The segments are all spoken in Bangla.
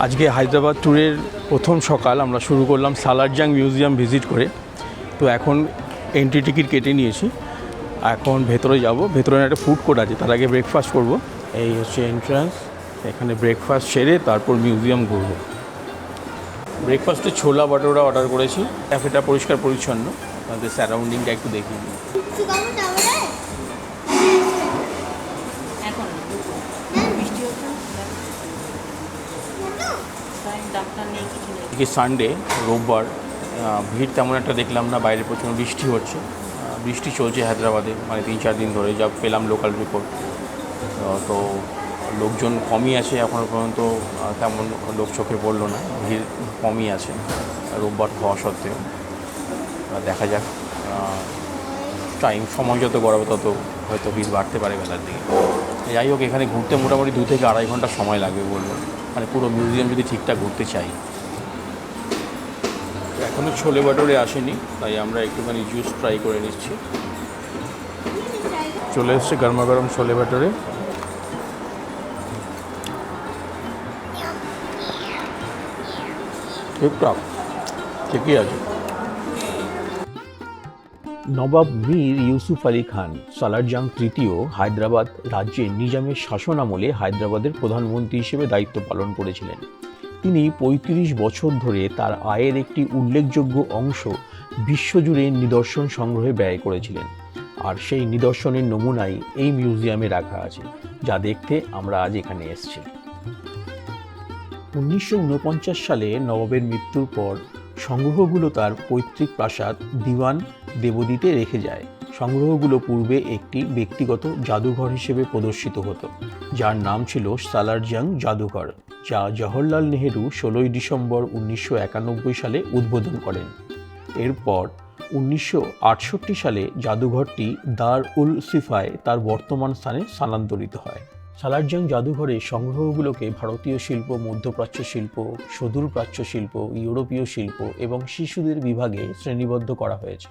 আজকে হায়দ্রাবাদ ট্যুরের প্রথম সকাল আমরা শুরু করলাম সালারজাং মিউজিয়াম ভিজিট করে। তো এখন এন্ট্রি টিকিট কেটে নিয়েছি, এখন ভেতরে যাব। ভেতরে একটা ফুড কোর্ট আছে, তার আগে ব্রেকফাস্ট করব। এই হচ্ছে এন্ট্রান্স, এখানে ব্রেকফাস্ট সেরে তারপর মিউজিয়াম ঘুরবো। ব্রেকফাস্টে ছোলা বাটোরা অর্ডার করেছি। ক্যাফেটা পরিষ্কার পরিচ্ছন্ন, তাদের সারাউন্ডিংটা একটু দেখিয়ে দিই। সানডে, রোববার, ভিড় তেমন একটা দেখলাম না। বাইরে প্রচণ্ড বৃষ্টি হচ্ছে, বৃষ্টি চলছে হায়দ্রাবাদে, মানে 3-4 দিন ধরে যা পেলাম লোকাল রিপোর্ট। তো লোকজন কমই আছে এখনও পর্যন্ত, তেমন লোক চোখে পড়লো না, ভিড় কমই আছে রোববার হওয়া সত্ত্বেও। দেখা যাক, সময় যত গড়াবে তত হয়তো ভিড় বাড়তে পারে বেলার দিকে। যাই হোক, এখানে ঘুরতে মোটামুটি 2 থেকে 2.5 ঘন্টা সময় লাগবে বলবো, মানে পুরো মিউজিয়াম যদি ঠিকঠাক ঘুরতে চাই। এখনও ছোলে বাটোরে আসেনি, তাই আমরা একটুখানি জুস ট্রাই করে নিচ্ছি। চলে এসছে গরমা গরম ছোলে বাটোরে। ঠিকঠাক, ঠিকই আছে। নবাব মীর ইউসুফ আলী খান সালারজাং তৃতীয় হায়দ্রাবাদ রাজ্যের নিজামের শাসন আমলে হায়দ্রাবাদের প্রধানমন্ত্রী হিসেবে দায়িত্ব পালন করেছিলেন। তিনি 35 বছর ধরে তার আয়ের একটি উল্লেখযোগ্য অংশ বিশ্বজুড়ে নিদর্শন সংগ্রহে ব্যয় করেছিলেন, আর সেই নিদর্শনের নমুনাই এই মিউজিয়ামে রাখা আছে, যা দেখতে আমরা আজ এখানে এসেছি। 1949 সালে নবাবের মৃত্যুর পর সংগ্রহগুলো তার পৈতৃক প্রাসাদ দিওয়ান দেবদীতে রেখে যায়। সংগ্রহগুলো পূর্বে একটি ব্যক্তিগত জাদুঘর হিসেবে প্রদর্শিত হতো, যার নাম ছিল সালারজাং জাদুঘর, যা জওহরলাল নেহেরু 16 ডিসেম্বর 1991 সালে উদ্বোধন করেন। এরপর 1968 সালে জাদুঘরটি দার-উল-সিফায় তার বর্তমান স্থানে স্থানান্তরিত হয়। সালারজাং জাদুঘরের সংগ্রহগুলোকে ভারতীয় শিল্প, মধ্যপ্রাচ্য শিল্প, সুদূর প্রাচ্য শিল্প, ইউরোপীয় শিল্প এবং শিশুদের বিভাগে শ্রেণীবদ্ধ করা হয়েছে।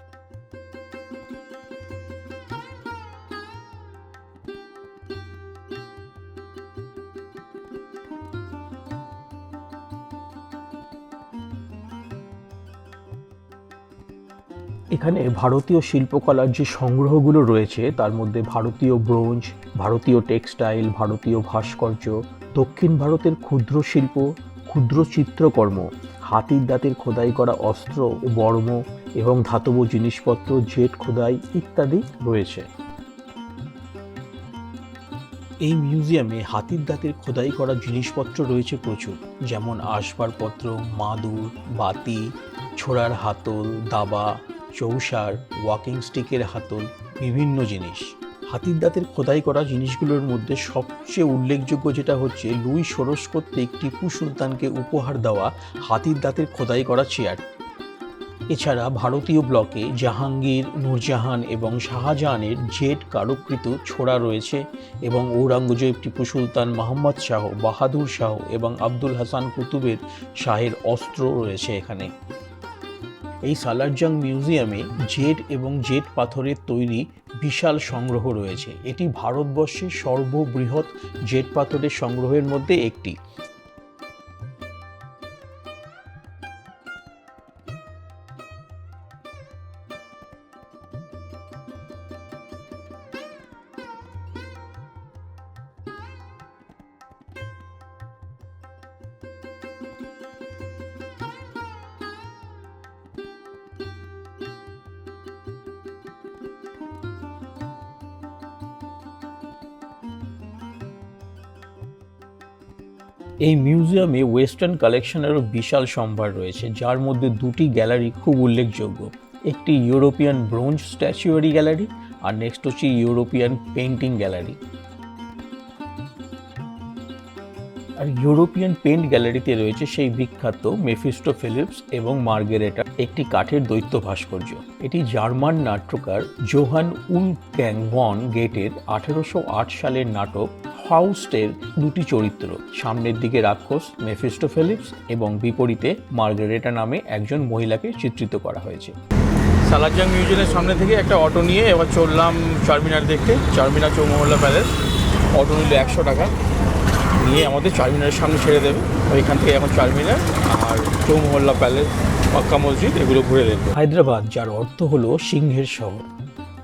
এখানে ভারতীয় শিল্পকলার যে সংগ্রহগুলো রয়েছে তার মধ্যে ভারতীয় ব্রোঞ্জ, ভারতীয় টেক্সটাইল, ভারতীয় ভাস্কর্য, দক্ষিণ ভারতের ক্ষুদ্র শিল্প, ক্ষুদ্র চিত্রকর্ম, হাতির দাঁতের খোদাই করা অস্ত্র, বর্ম এবং ধাতব জিনিসপত্র, জেট খোদাই ইত্যাদি রয়েছে। এই মিউজিয়ামে হাতির দাঁতের খোদাই করা জিনিসপত্র রয়েছে প্রচুর, যেমন আসবাবপত্র, মাদুর, বাতি, ছোড়ার হাতল, দাবা, চৌসার, ওয়াকিং স্টিকের হাতল, বিভিন্ন জিনিস। হাতির দাঁতের খোদাই করা জিনিসগুলোর মধ্যে সবচেয়ে উল্লেখযোগ্য যেটা হচ্ছে লুই ষোড়শ কর্তৃক টিপু সুলতানকে উপহার দেওয়া হাতির দাঁতের খোদাই করা চেয়ার। এছাড়া ভারতীয় ব্লকে জাহাঙ্গীর, নূরজাহান এবং শাহজাহানের জেট কারুকৃত ছোড়া রয়েছে এবং ঔরঙ্গজেব, টিপু সুলতান, মোহাম্মদ শাহ, বাহাদুর শাহ এবং আব্দুল হাসান কুতুবের শাহের অস্ত্র রয়েছে এখানে। এই সালারজাং মিউজিয়ামে জেড এবং জেট পাথরের তৈরি বিশাল সংগ্রহ রয়েছে। এটি ভারতবর্ষের সর্ববৃহৎ জেট পাথরের সংগ্রহের মধ্যে একটি। এই মিউজিয়ামে ওয়েস্টার্ন কালেকশনেরও বিশাল সম্ভার রয়েছে, যার মধ্যে 2টি গ্যালারি খুব উল্লেখযোগ্য। একটি ইউরোপিয়ান ব্রোঞ্জ স্ট্যাচুয়ারি গ্যালারি আর নেক্সট হচ্ছে ইউরোপিয়ান পেন্টিং গ্যালারি। আর ইউরোপিয়ান পেন্ট গ্যালারিতে রয়েছে সেই বিখ্যাত মেফিস্টোফেলিপস এবং মার্গারেটা একটি কাঠের দৈত্য ভাস্কর্য। এটি জার্মান নাট্যকার জোহান উলফগ্যাং ভন গেটের 1808 সালের নাটক ফাউস্টের 2টি চরিত্র, সামনের দিকে রাক্ষস মেফিস্টোফেলিপস এবং বিপরীতে মার্গারেটা নামে একজন মহিলাকে চিত্রিত করা হয়েছে। সালারজাং মিউজিয়ামের সামনে থেকে একটা অটো নিয়ে এবার চললাম চারমিনার দেখতে, চারমিনার চৌমহল্লা প্যালেস। অটো নিল 100 টাকা, নিয়ে আমাদের চারমিনারের সামনে ছেড়ে দেবে। ওইখান থেকে এখন চারমিনার আর চৌমহল্লা প্যালেস, মক্কা মসজিদ এগুলো ঘুরে দেখবো। হায়দ্রাবাদ, যার অর্থ হলো সিংহের শহর,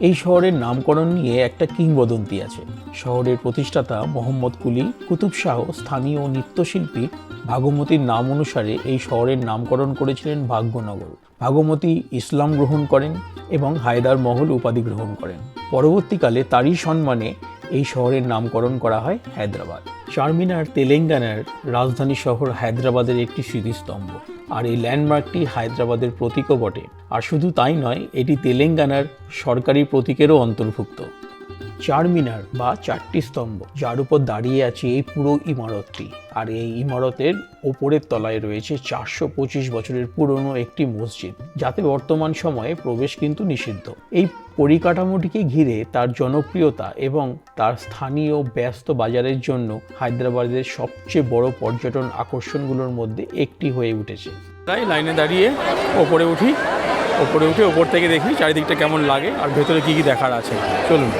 এই শহরের নামকরণ নিয়ে একটা কিংবদন্তি আছে। শহরের প্রতিষ্ঠাতা মোহাম্মদ কুলি কুতুব শাহ স্থানীয় নৃত্যশিল্পী ভাগমতীর নাম অনুসারে এই শহরের নামকরণ করেছিলেন ভাগ্যনগর। ভাগমতী ইসলাম গ্রহণ করেন এবং হায়দার মহল উপাধি গ্রহণ করেন। পরবর্তীকালে তারই সম্মানে এই শহরের নামকরণ করা হয় হায়দ্রাবাদ। চারমিনার তেলেঙ্গানার রাজধানী শহর হায়দ্রাবাদের একটি স্মৃতিস্তম্ভ, আর এই ল্যান্ডমার্কটি হায়দ্রাবাদের প্রতীকও বটে। আর শুধু তাই নয়, এটি তেলেঙ্গানার সরকারি প্রতীকেরও অন্তর্ভুক্ত। চারমিনার বা চারটি স্তম্ভ, যার উপর দাঁড়িয়ে আছে এই পুরো ইমারতটি, আর এই ইমারতের ওপরের তলায় রয়েছে 425 বছরের পুরনো একটি মসজিদ, যাতে বর্তমান সময়ে প্রবেশ কিন্তু নিষিদ্ধ। এই পরিকাঠামোটিকে ঘিরে তার জনপ্রিয়তা এবং তার স্থানীয় ব্যস্ত বাজারের জন্য হায়দ্রাবাদের সবচেয়ে বড় পর্যটন আকর্ষণগুলোর মধ্যে একটি হয়ে উঠেছে। তাই লাইনে দাঁড়িয়ে ওপরে উঠে ওপর থেকে দেখি চারিদিকটা কেমন লাগে আর ভেতরে কি কি দেখার আছে। চলুন।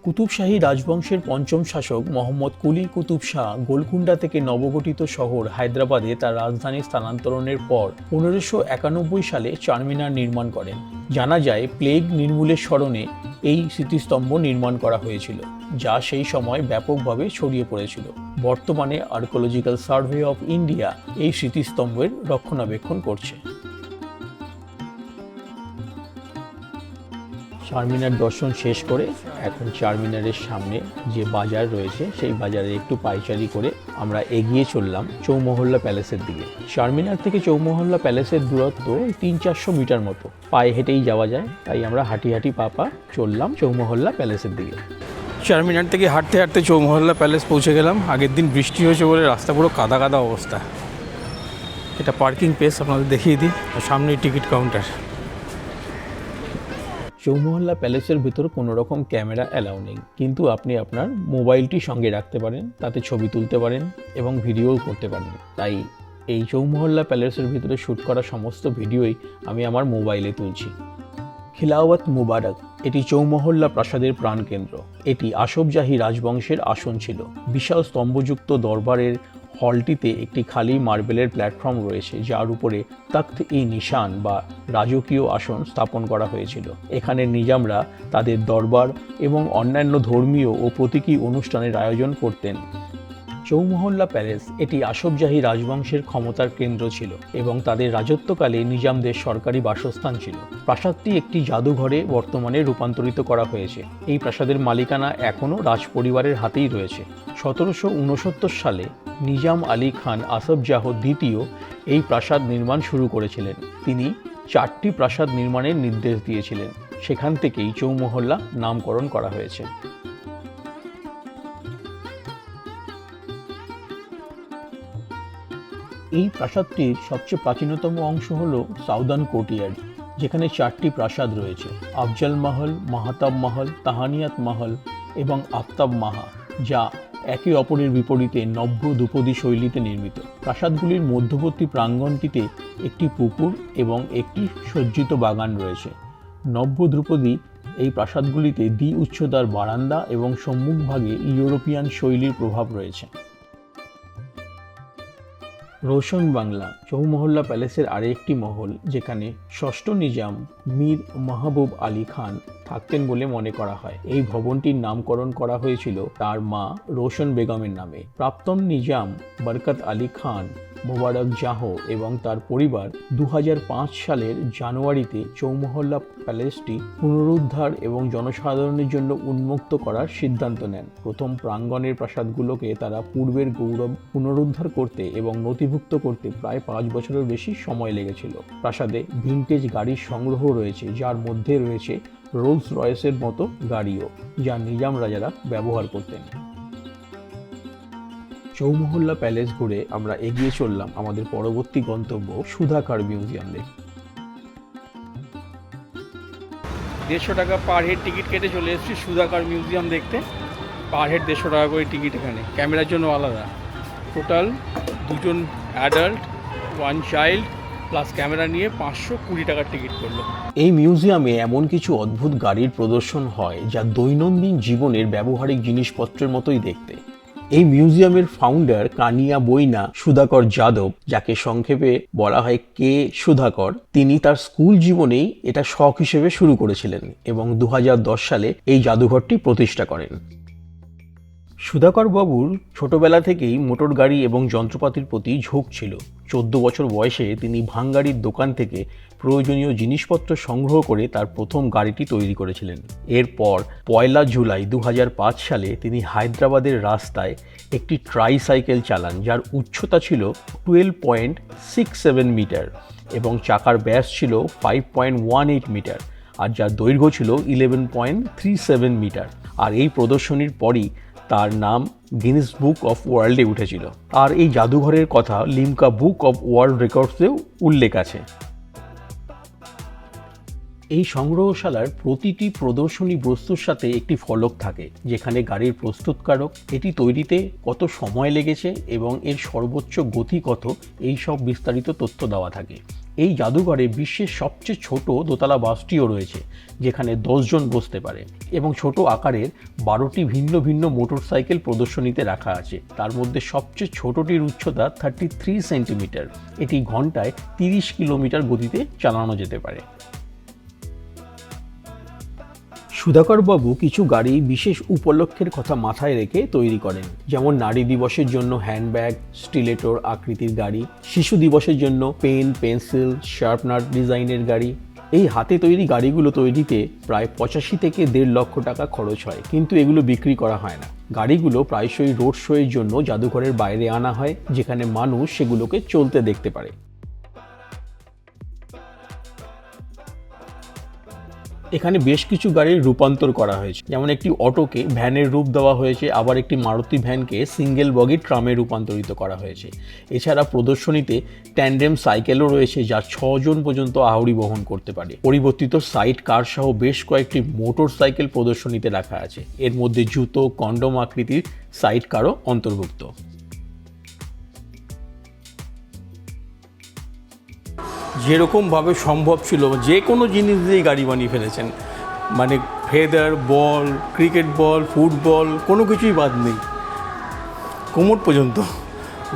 কুতুব শাহী রাজবংশের পঞ্চম শাসক মোহাম্মদ কুলি কুতুব শাহ গোলকুন্ডা থেকে নবগঠিত শহর হায়দ্রাবাদে তার রাজধানী স্থানান্তরণের পর 1591 সালে চারমিনার নির্মাণ করেন। জানা যায় প্লেগ নির্মূলের স্মরণে এই স্মৃতিস্তম্ভ নির্মাণ করা হয়েছিল, যা সেই সময় ব্যাপকভাবে ছড়িয়ে পড়েছিল। বর্তমানে আর্কিওলজিক্যাল সার্ভে অফ ইন্ডিয়া এই স্মৃতিস্তম্ভের রক্ষণাবেক্ষণ করছে। চারমিনার দর্শন শেষ করে এখন চারমিনারের সামনে যে বাজার রয়েছে সেই বাজারে একটু পাইচারি করে আমরা এগিয়ে চললাম চৌমহল্লা প্যালেসের দিকে। চারমিনার থেকে চৌমহল্লা প্যালেসের দূরত্ব 300-400 মিটার মতো, পায়ে হেঁটেই যাওয়া যায়। তাই আমরা হাঁটি পা চললাম চৌমহল্লা প্যালেসের দিকে। চারমিনার থেকে হাঁটতে হাঁটতে চৌমহল্লা প্যালেস পৌঁছে গেলাম। আগের দিন বৃষ্টি হয়েছে বলে রাস্তা পুরো কাদা কাদা অবস্থা। এটা পার্কিং প্লেস, আপনাদের দেখিয়ে দিই। সামনেই টিকিট কাউন্টার। চৌমহল্লা প্যালেসের ভিতর কোনো রকম ক্যামেরা অ্যালাউ নেই, কিন্তু আপনি আপনার মোবাইলটি সঙ্গে রাখতে পারেন, তাতে ছবি তুলতে পারেন এবং ভিডিওও করতে পারেন। তাই এই চৌমহল্লা প্যালেসের ভিতরে শ্যুট করা সমস্ত ভিডিওই আমি আমার মোবাইলে তুলছি। খিলাওয়াত মুবারক, এটি চৌমহল্লা প্রাসাদের প্রাণকেন্দ্র। এটি আসফজাহি রাজবংশের আসন ছিল। বিশাল স্তম্ভযুক্ত দরবারের হলটিতে একটি খালি মার্বেলের প্ল্যাটফর্ম রয়েছে, যার উপরে তখ্ত-ই-নিশান বা রাজকীয় আসন স্থাপন করা হয়েছিল। এখানে নিজামরা তাদের দরবার এবং অন্যান্য ধর্মীয় ও প্রতীকী অনুষ্ঠানের আয়োজন করতেন। চৌমহল্লা প্যালেস, এটি আসফজাহি রাজবংশের ক্ষমতার কেন্দ্র ছিল এবং তাদের রাজত্বকালে নিজামদের সরকারি বাসস্থান ছিল। প্রাসাদটি একটি জাদুঘরে বর্তমানে রূপান্তরিত করা হয়েছে। এই প্রাসাদের মালিকানা এখনও রাজপরিবারের হাতেই রয়েছে। 1769 সালে নিজাম আলী খান আসফজাহ দ্বিতীয় এই প্রাসাদ নির্মাণ শুরু করেছিলেন। তিনি 4টি প্রাসাদ নির্মাণের নির্দেশ দিয়েছিলেন। সেখান থেকেই চৌমহল্লা নামকরণ করা হয়েছে। এই প্রাসাদটির সবচেয়ে প্রাচীনতম অংশ হল সাউদার্ন কোর্টিয়ার্ড, যেখানে 4টি প্রাসাদ রয়েছে: আফজাল মহল, মাহতাব মহল, তাহানিয়াত মহল এবং আফতাব মাহা, যা একে অপরের বিপরীতে নব্য ধ্রুপদী শৈলীতে নির্মিত। প্রাসাদগুলির মধ্যবর্তী প্রাঙ্গণটিতে একটি পুকুর এবং একটি সজ্জিত বাগান রয়েছে। নব্য ধ্রুপদী এই প্রাসাদগুলিতে দ্বি উচ্চতার বারান্দা এবং সম্মুখভাগে ইউরোপিয়ান শৈলীর প্রভাব রয়েছে। রোশন বাংলা, চৌমহল্লা প্যালেসের আরেকটি মহল, যেখানে ষষ্ঠ নিজাম মীর মাহবুব আলী খান থাকতেন বলে মনে করা হয়। এই ভবনটির নামকরণ করা হয়েছিল তার মা রোশন বেগমের নামে। প্রাক্তন নিজাম বরকত আলী খান মোবারক জাহ এবং তার পরিবার 2005 সালের জানুয়ারিতে চৌমহল্লা প্যালেসটি পুনরুদ্ধার এবং জনসাধারণের জন্য উন্মুক্ত করার সিদ্ধান্ত নেন। প্রথম প্রাঙ্গণের প্রাসাদগুলোকে তারা পূর্বের গৌরব পুনরুদ্ধার করতে এবং নথিভুক্ত করতে প্রায় 5 বছরের বেশি সময় লেগেছিল। প্রাসাদে ভিন্টেজ গাড়ির সংগ্রহ রয়েছে, যার মধ্যে রয়েছে রোলস রয়েসের মতো গাড়িও, যা নিজাম রাজারা ব্যবহার করতেন। চৌমহল্লা প্যালেস ঘুরে আমরা এগিয়ে চললাম আমাদের পরবর্তী গন্তব্য সুধাকর মিউজিয়াম দেখতে। 150 টাকা পার হেড টিকিট কেটে চলে এসেছি সুধাকর মিউজিয়াম দেখতে। পার হেড 150 টাকা করে টিকিট। এখানে ক্যামেরার জন্য আলাদা। টোটাল 2জন অ্যাডাল্ট 1 চাইল্ড প্লাস ক্যামেরা নিয়ে 520 টাকার টিকিট করলো। এই মিউজিয়ামে এমন কিছু অদ্ভুত গাড়ির প্রদর্শন হয় যা দৈনন্দিন জীবনের ব্যবহারিক জিনিসপত্রের মতোই দেখতে। এই মিউজিয়ামের ফাউন্ডার কানিয়া বৈনা সুধাকর যাদব, যাকে সংক্ষেপে বলা হয় কে সুধাকর, তিনি তার স্কুল জীবনেই এটা শখ হিসেবে শুরু করেছিলেন এবং 2010 সালে এই জাদুঘরটি প্রতিষ্ঠা করেন। সুধাকর বাবুর ছোটবেলা থেকেই মোটর গাড়ি এবং যন্ত্রপাতির প্রতি ঝোঁক ছিল। 14 বছর বয়সে তিনি ভাঙগাড়ির দোকান থেকে প্রয়োজনীয় জিনিসপত্র সংগ্রহ করে তার প্রথম গাড়িটি তৈরি করেছিলেন। এরপর 1 জুলাই 2005 সালে তিনি হায়দ্রাবাদের রাস্তায় একটি ট্রাইসাইকেল চালান, যার উচ্চতা ছিল 12.67 মিটার এবং চাকার ব্যাস ছিল 5.18 মিটার, আর যার দৈর্ঘ্য ছিল 11.37 মিটার। আর এই প্রদর্শনীর পরই তার নাম গিনেস বুক অফ ওয়ার্ল্ডে উঠেছিল। আর এই জাদুঘরের কথা লিমকা বুক অফ ওয়ার্ল্ড রেকর্ডসেও উল্লেখ আছে। এই সংগ্রহশালার প্রতিটি প্রদর্শনী বস্তুর সাথে একটি ফলক থাকে, যেখানে গাড়ির প্রস্তুতকারক, এটি তৈরিতে কত সময় লেগেছে এবং এর সর্বোচ্চ গতি কত, এই সব বিস্তারিত তথ্য দেওয়া থাকে। এই জাদুঘরে বিশ্বের সবচেয়ে ছোট দোতলা বাসটিও রয়েছে, যেখানে 10 জন বসতে পারে, এবং ছোট আকারের 12টি ভিন্ন ভিন্ন মোটরসাইকেল প্রদর্শনীতে রাখা আছে। তার মধ্যে সবচেয়ে ছোটটির উচ্চতা 33 সেন্টিমিটার। এটি ঘন্টায় 30 কিলোমিটার গতিতে চালানো যেতে পারে। সুধাকর বাবু কিছু গাড়ি বিশেষ উপলক্ষের কথা মাথায় রেখে তৈরি করেন, যেমন নারী দিবসের জন্য হ্যান্ডব্যাগ, স্টিলেটোর আকৃতির গাড়ি, শিশু দিবসের জন্য পেন, পেন্সিল, শার্পনার ডিজাইনের গাড়ি। এই হাতে তৈরি গাড়িগুলো তৈরিতে প্রায় 85 থেকে 1.5 লক্ষ টাকা খরচ হয়, কিন্তু এগুলো বিক্রি করা হয় না। গাড়িগুলো প্রায়শই রোড শোয়ের জন্য জাদুঘরের বাইরে আনা হয়, যেখানে মানুষ সেগুলোকে চলতে দেখতে পারে। এখানে বেশ কিছু গাড়ির রূপান্তর করা হয়েছে, যেমন একটি অটোকে ভ্যানের রূপ দেওয়া হয়েছে, আবার একটি মারুতি ভ্যানকে সিঙ্গেল বগি ট্রামে রূপান্তরিত করা হয়েছে। এছাড়া প্রদর্শনীতে ট্যান্ডেম সাইকেলও রয়েছে, যা 6 জন পর্যন্ত আহুরি বহন করতে পারে। পরিবর্তিত সাইড কার সহ বেশ কয়েকটি মোটর সাইকেল প্রদর্শনীতে রাখা আছে, এর মধ্যে জুতো, কন্ডম আকৃতির সাইড কারও অন্তর্ভুক্ত। যেরকমভাবে সম্ভব ছিল যে কোনো জিনিস দিয়েই গাড়ি বানিয়ে ফেলেছেন, মানে ফেদার, বল, ক্রিকেট বল, ফুটবল, কোনো কিছুই বাদ নেই, কোমর পর্যন্ত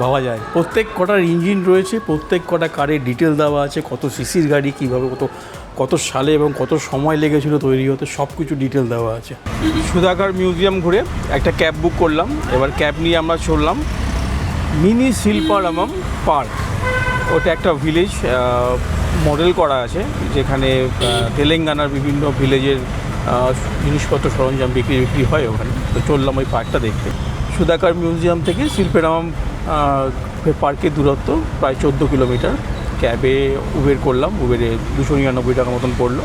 ভাবা যায়। প্রত্যেক কটার ইঞ্জিন রয়েছে, প্রত্যেক কটা কারের ডিটেল দেওয়া আছে, কত সিসির গাড়ি, কীভাবে কত সালে এবং কত সময় লেগেছিল তৈরি হতে, সব কিছু ডিটেল দেওয়া আছে। সুধাকর মিউজিয়াম ঘুরে একটা ক্যাব বুক করলাম, এবার ক্যাব নিয়ে আমরা চললাম মিনি শিল্পারামম পার্ক। ওটা একটা ভিলেজ মডেল করা আছে, যেখানে তেলেঙ্গানার বিভিন্ন ভিলেজের জিনিসপত্র সরঞ্জাম বিক্রি হয় ওখানে। তো চললাম ওই পার্কটা দেখতে। সুধাকর মিউজিয়াম থেকে শিল্পারামম পার্কের দূরত্ব প্রায় 14 কিলোমিটার। ক্যাবে উবের করলাম, উবেরে 299 টাকা মতন পড়লো।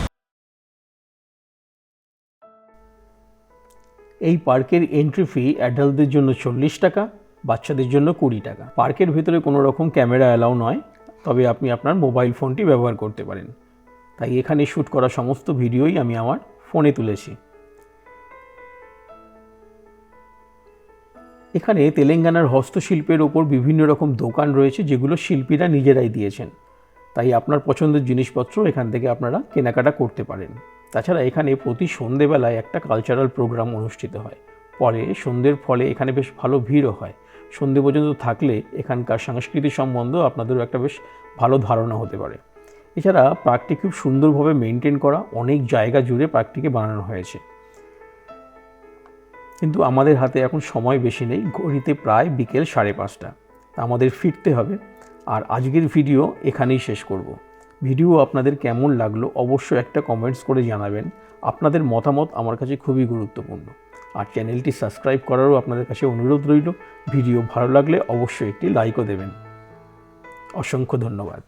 এই পার্কের এন্ট্রি ফি অ্যাডাল্টদের জন্য 40 টাকা, বাচ্চাদের জন্য 20 টাকা। পার্কের ভেতরে কোনো রকম ক্যামেরা অ্যালাউ নয়, তবে আপনি আপনার মোবাইল ফোনটি ব্যবহার করতে পারেন। তাই এখানে শ্যুট করা সমস্ত ভিডিওই আমি আমার ফোনে তুলেছি। এখানে তেলেঙ্গানার হস্তশিল্পের ওপর বিভিন্ন রকম দোকান রয়েছে, যেগুলো শিল্পীরা নিজেরাই দিয়েছেন। তাই আপনার পছন্দের জিনিসপত্র এখান থেকে আপনারা কেনাকাটা করতে পারেন। তাছাড়া এখানে প্রতি সন্ধেবেলায় একটা কালচারাল প্রোগ্রাম অনুষ্ঠিত হয়। পরে সন্ধ্যের ফলে এখানে বেশ ভালো ভিড়ও হয়। সন্ধে পর্যন্ত থাকলে এখানকার সাংস্কৃতিক সম্বন্ধ আপনাদেরও একটা বেশ ভালো ধারণা হতে পারে। এছাড়া পার্কটি খুব সুন্দরভাবে মেনটেন করা, অনেক জায়গা জুড়ে পার্কটিকে বানানো হয়েছে। কিন্তু আমাদের হাতে এখন সময় বেশি নেই, ঘড়িতে প্রায় বিকেল 5:30। আমাদের ফিরতে হবে। আর আজকের ভিডিও এখানেই শেষ করব। ভিডিও আপনাদের কেমন লাগলো অবশ্যই একটা কমেন্টস করে জানাবেন। আপনাদের মতামত আমার কাছে খুবই গুরুত্বপূর্ণ। আর চ্যানেলটি সাবস্ক্রাইব করারও আপনাদের কাছে অনুরোধ রইল। ভিডিও ভালো লাগলে অবশ্যই একটি লাইকও দেবেন। অসংখ্য ধন্যবাদ।